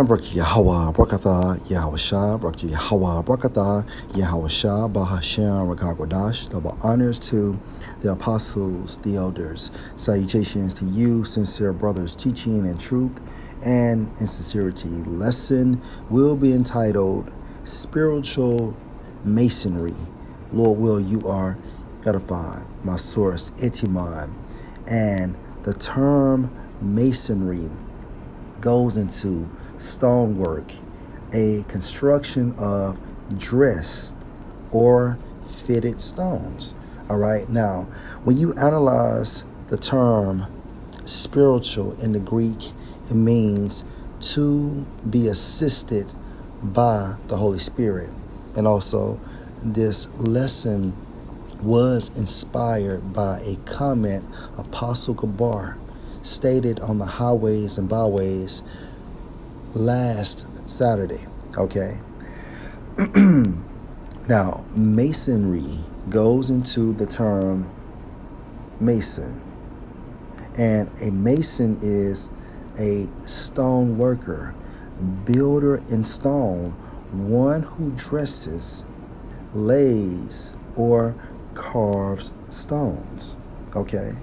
Barak Yahweh, Brakatha, Yahweh Shah, Barak Yahweh, Brakatha, Yahweh Shah, Bahashem, Rakakwadash. Double honors to the apostles, the elders. Salutations to you, sincere brothers, teaching in truth and in sincerity. Lesson will be entitled Spiritual Masonry. Lord will, you are edified. My source, Etimon. And the term masonry goes into stonework, a construction of dressed or fitted stones. All right. Now, when you analyze the term spiritual in the Greek, it means to be assisted by the Holy Spirit. And also, this lesson was inspired by a comment Apostle Gabar stated on the highways and byways last Saturday. Okay. Now, masonry goes into the term mason. And a mason is a stone worker, builder in stone, one who dresses, lays, or carves stones. Okay.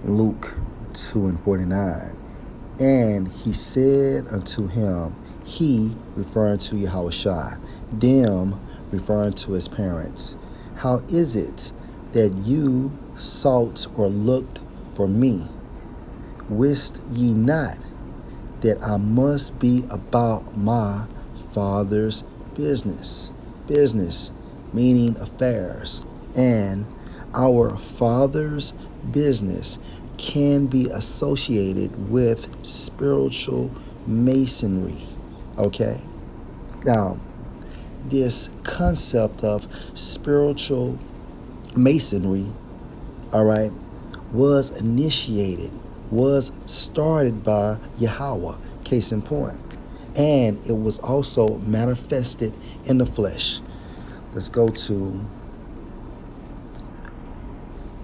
Luke 2:49. And he said unto him, he, referring to Yahushua, them, referring to his parents, how is it that you sought or looked for me? Wist ye not that I must be about my Father's business? Business, meaning affairs. And our Father's business can be associated with spiritual masonry. Okay? Now, this concept of spiritual masonry, all right, was started by Yahweh, case in point. And it was also manifested in the flesh. Let's go to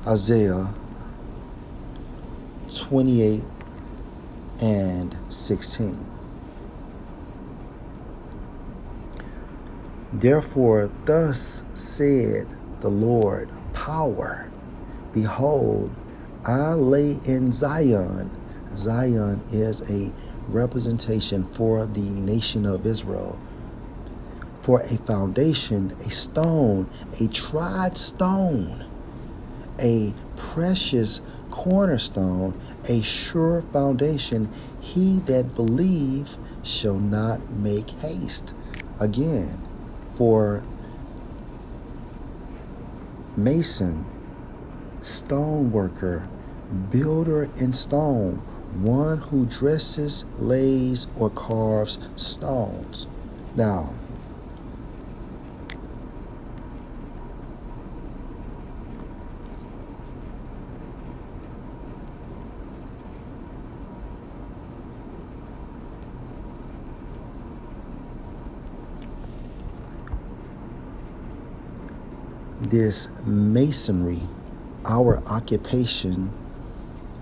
Isaiah 28 and 16. Therefore, thus said the Lord, power, behold, I lay in Zion. Zion is a representation for the nation of Israel. For a foundation, a stone, a tried stone, a precious cornerstone, a sure foundation. He that believe shall not make haste. Again, for mason, stone worker, builder in stone, one who dresses, lays, or carves stones. Now, this masonry, our occupation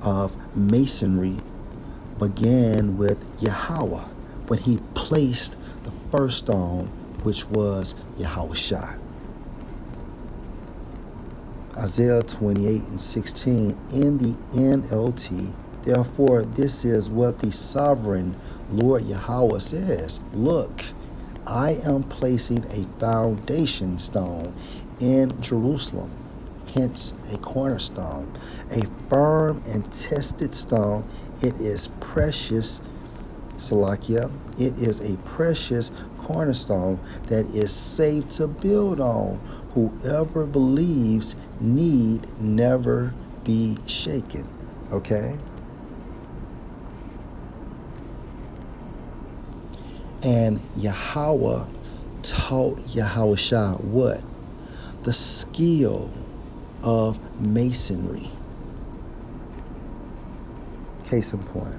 of masonry, began with Yahweh when he placed the first stone, which was Yahushua. Isaiah 28 and 16 in the NLT. Therefore, this is what the sovereign Lord Yahweh says. Look, I am placing a foundation stone in Jerusalem, hence a cornerstone, a firm and tested stone. It is precious, Salakia. It is a precious cornerstone that is safe to build on. Whoever believes need never be shaken. Okay? And Yahweh taught Yahushua what? The skill of masonry. Case in point.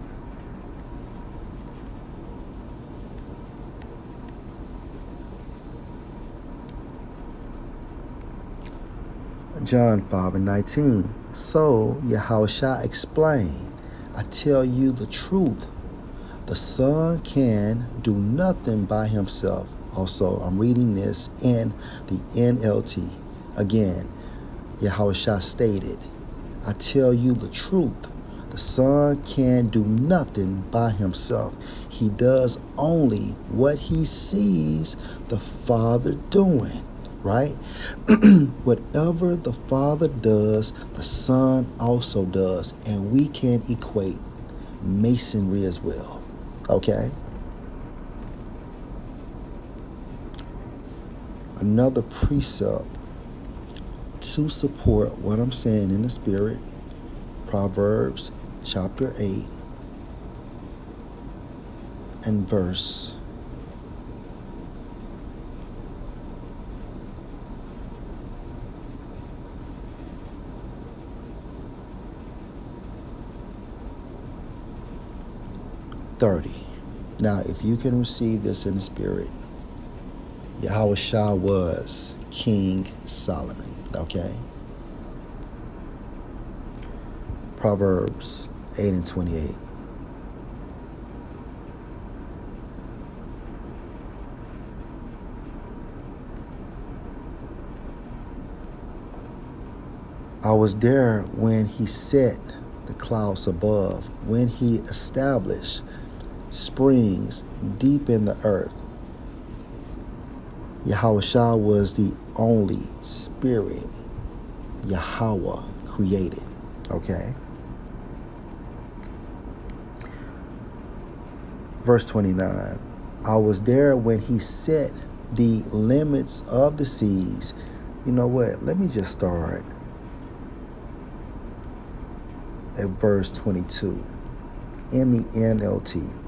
John 5:19. So Yahushua explained, I tell you the truth. The Son can do nothing by himself. Also, I'm reading this in the NLT. Again, Yahushua stated, I tell you the truth. The Son can do nothing by himself. He does only what he sees the Father doing, right? Whatever the Father does, the Son also does. And we can equate Masonry as well. Okay? Another precept to support what I'm saying in the spirit, Proverbs chapter 8 and verse 30. Now, if you can receive this in the spirit, Yahushua was King Solomon, okay? Proverbs 8 and 28. I was there when he set the clouds above, when he established springs deep in the earth. Yahushua was the only spirit Yahweh created. Okay? Verse 29. I was there when he set the limits of the seas. You know what? Let me just start at verse 22 in the NLT.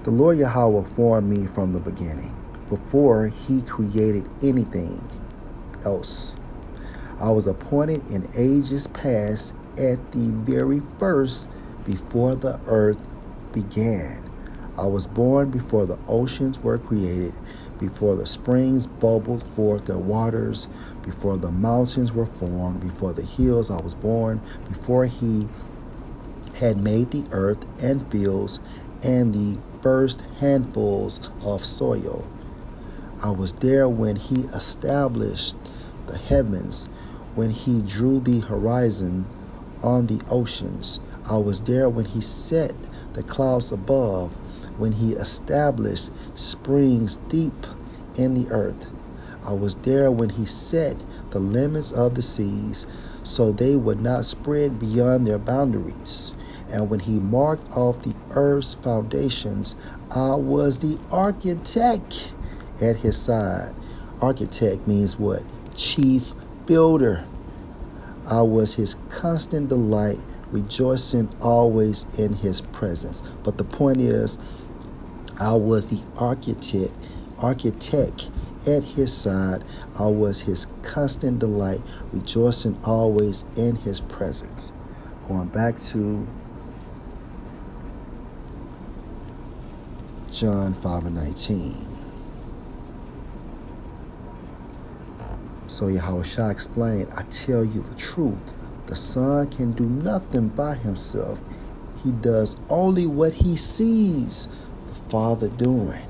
The Lord Yahweh formed me from the beginning, before he created anything else. I was appointed in ages past at the very first, before the earth began. I was born before the oceans were created, before the springs bubbled forth their waters, before the mountains were formed, before the hills I was born, before he had made the earth and fields and the first handfuls of soil. I was there when he established the heavens, when he drew the horizon on the oceans. I was there when he set the clouds above, when he established springs deep in the earth. I was there when he set the limits of the seas, so they would not spread beyond their boundaries. And when he marked off the earth's foundations, I was the architect at his side. Architect means what? Chief builder. I was his constant delight, rejoicing always in his presence. But the point is, I was the architect at his side. I was his constant delight, rejoicing always in his presence. Going back to John 5 and 19. So Yahushua explained, I tell you the truth. The Son can do nothing by himself. He does only what he sees the Father doing.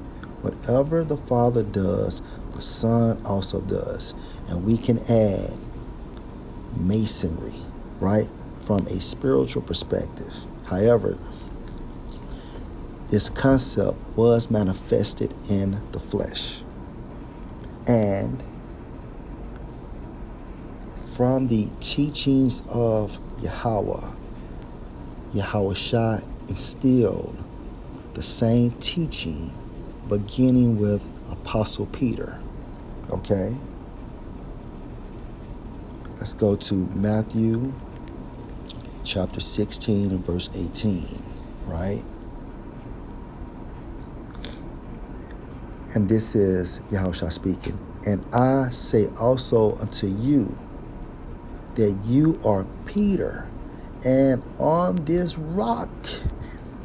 Whatever the Father does, the Son also does. And we can add Masonry, right, from a spiritual perspective. However, this concept was manifested in the flesh. And from the teachings of Yahweh, Yahushua instilled the same teaching beginning with Apostle Peter. Okay? Let's go to Matthew chapter 16 and verse 18, right? And this is Yahushua speaking. And I say also unto you that you are Peter, and on this rock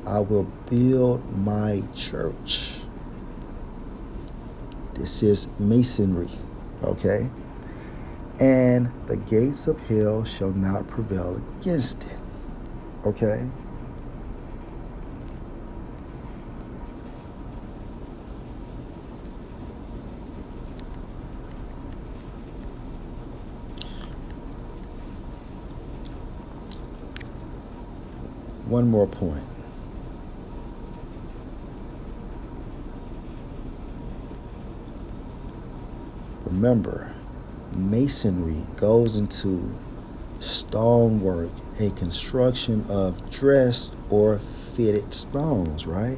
I will build my church. This is Masonry, okay? And the gates of hell shall not prevail against it, okay? One more point. Remember, Masonry goes into stonework, a construction of dressed or fitted stones, right?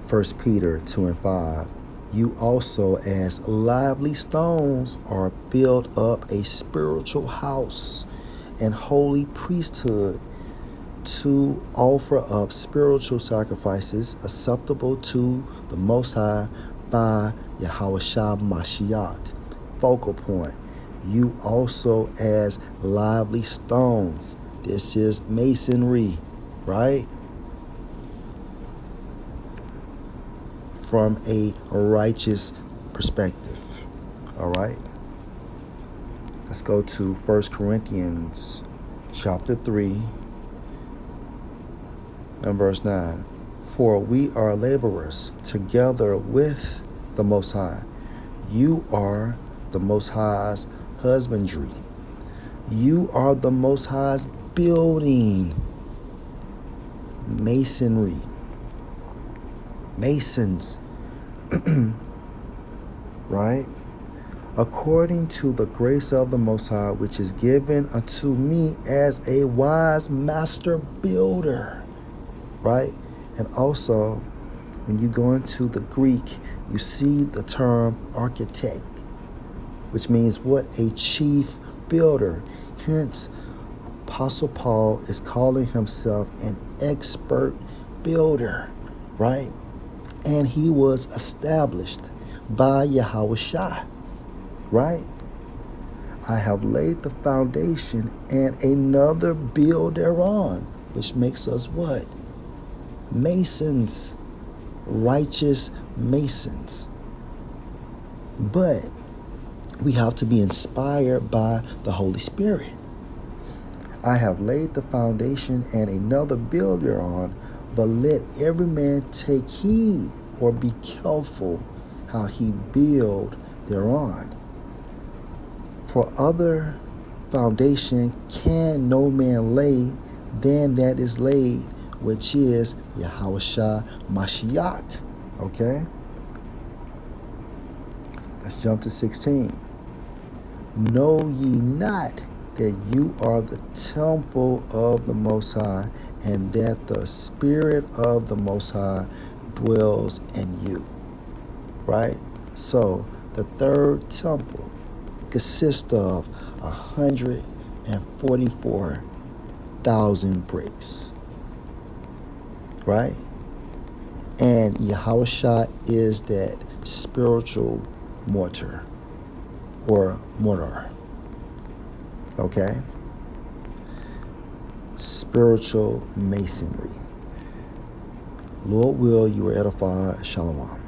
First Peter 2 and 5. You also, as lively stones, are built up a spiritual house and holy priesthood to offer up spiritual sacrifices acceptable to the Most High by Yahushua Mashiach. Focal point. You also, as lively stones. This is Masonry, right? From a righteous perspective. All right. Let's go to 1 Corinthians chapter 3 and verse 9. For we are laborers together with the Most High. You are the Most High's husbandry. You are the Most High's building. Masonry. Masons. Right? According to the grace of the Most High, which is given unto me as a wise master builder. Right? And also, when you go into the Greek, you see the term architect, which means what? A chief builder. Hence, Apostle Paul is calling himself an expert builder, right? And he was established by Yahushua, right? I have laid the foundation and another build thereon, which makes us what? Masons, righteous Masons. But we have to be inspired by the Holy Spirit. I have laid the foundation and another build thereon, but let every man take heed or be careful how he build thereon. For other foundation can no man lay than that is laid, which is Yahushua Mashiach. Okay? Let's jump to 16. Know ye not that you are the temple of the Most High, and that the Spirit of the Most High dwells in you. Right? So, the third temple consists of 144,000 bricks. Right? And Yahushua is that spiritual mortar or mortar. Okay? Spiritual masonry. Lord will, you are edified. Shalom.